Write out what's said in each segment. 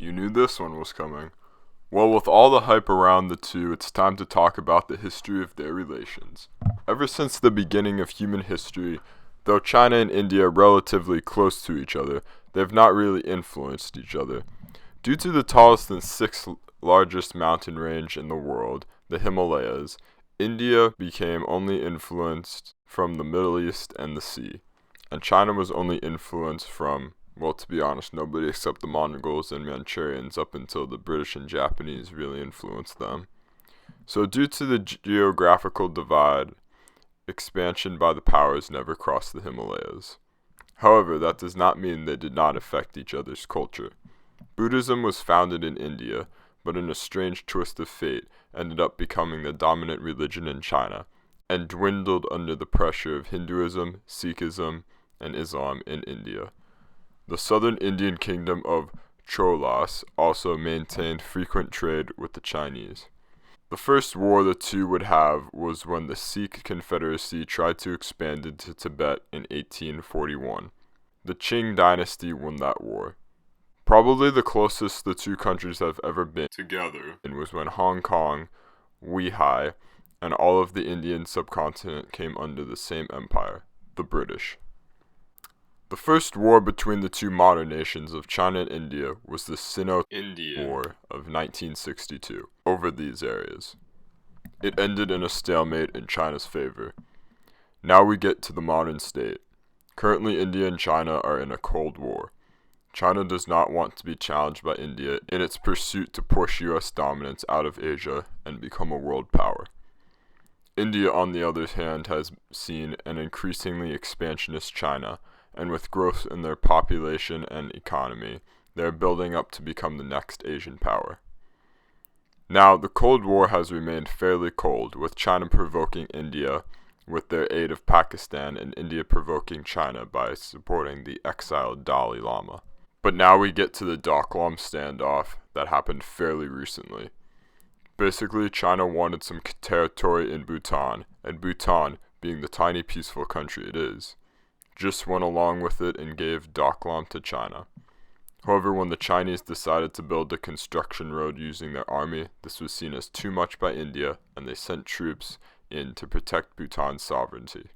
You knew this one was coming. Well, with all the hype around the two, it's time to talk about the history of their relations. Ever since the beginning of human history, though China and India are relatively close to each other, they have not really influenced each other. Due to the tallest and sixth largest mountain range in the world, the Himalayas, India became only influenced from the Middle East and the sea, and China was only influenced from, well, to be honest, nobody except the Mongols and Manchurians up until the British and Japanese really influenced them. So due to the geographical divide, expansion by the powers never crossed the Himalayas. However, that does not mean they did not affect each other's culture. Buddhism was founded in India, but in a strange twist of fate, ended up becoming the dominant religion in China, and dwindled under the pressure of Hinduism, Sikhism, and Islam in India. The southern Indian kingdom of Cholas also maintained frequent trade with the Chinese. The first war the two would have was when the Sikh Confederacy tried to expand into Tibet in 1841. The Qing Dynasty won that war. Probably the closest the two countries have ever been together was when Hong Kong, Weihai, and all of the Indian subcontinent came under the same empire, the British. The first war between the two modern nations of China and India was the Sino-Indian War of 1962 over these areas. It ended in a stalemate in China's favor. Now we get to the modern state. Currently, India and China are in a Cold War. China does not want to be challenged by India in its pursuit to push U.S. dominance out of Asia and become a world power. India, on the other hand, has seen an increasingly expansionist China, and with growth in their population and economy, they are building up to become the next Asian power. Now, the Cold War has remained fairly cold, with China provoking India with their aid of Pakistan, and India provoking China by supporting the exiled Dalai Lama. But now we get to the Doklam Standoff that happened fairly recently. Basically, China wanted some territory in Bhutan, and Bhutan, being the tiny peaceful country it is, just went along with it and gave Doklam to China. However, when the Chinese decided to build a construction road using their army, this was seen as too much by India, and they sent troops in to protect Bhutan's sovereignty.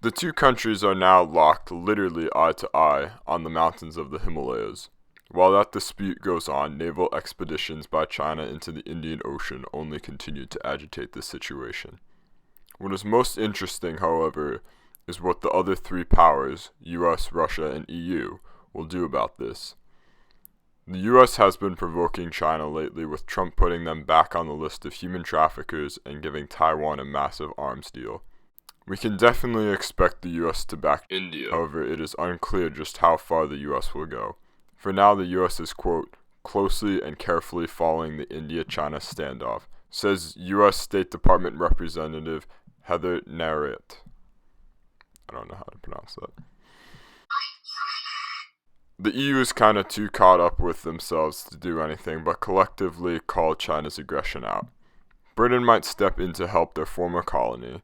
The two countries are now locked literally eye to eye on the mountains of the Himalayas. While that dispute goes on, naval expeditions by China into the Indian Ocean only continue to agitate the situation. What is most interesting, however, is what the other three powers, US, Russia, and EU, will do about this. The US has been provoking China lately, with Trump putting them back on the list of human traffickers and giving Taiwan a massive arms deal. We can definitely expect the US to back India, however, it is unclear just how far the US will go. For now, the US is, quote, closely and carefully following the India-China standoff, says US State Department Representative Heather Nauert. I don't know how to pronounce that. The EU is kind of too caught up with themselves to do anything but collectively call China's aggression out. Britain might step in to help their former colony.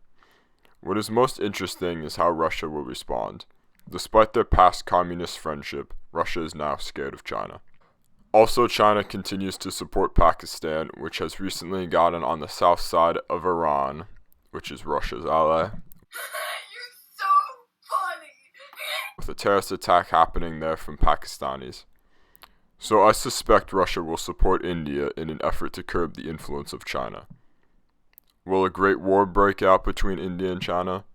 What is most interesting is how Russia will respond. Despite their past communist friendship, Russia is now scared of China. Also, China continues to support Pakistan, which has recently gotten on the south side of Iran, which is Russia's ally, with a terrorist attack happening there from Pakistanis. So I suspect Russia will support India in an effort to curb the influence of China. Will a great war break out between India and China?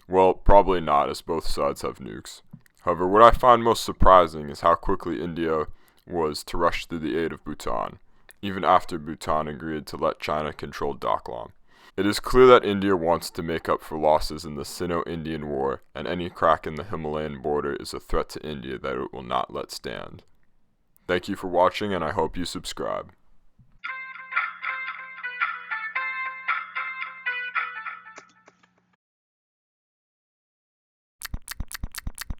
Well, probably not, as both sides have nukes. However, what I find most surprising is how quickly India was to rush to the aid of Bhutan, even after Bhutan agreed to let China control Doklam. It is clear that India wants to make up for losses in the Sino-Indian War, and any crack in the Himalayan border is a threat to India that it will not let stand. Thank you for watching, and I hope you subscribe.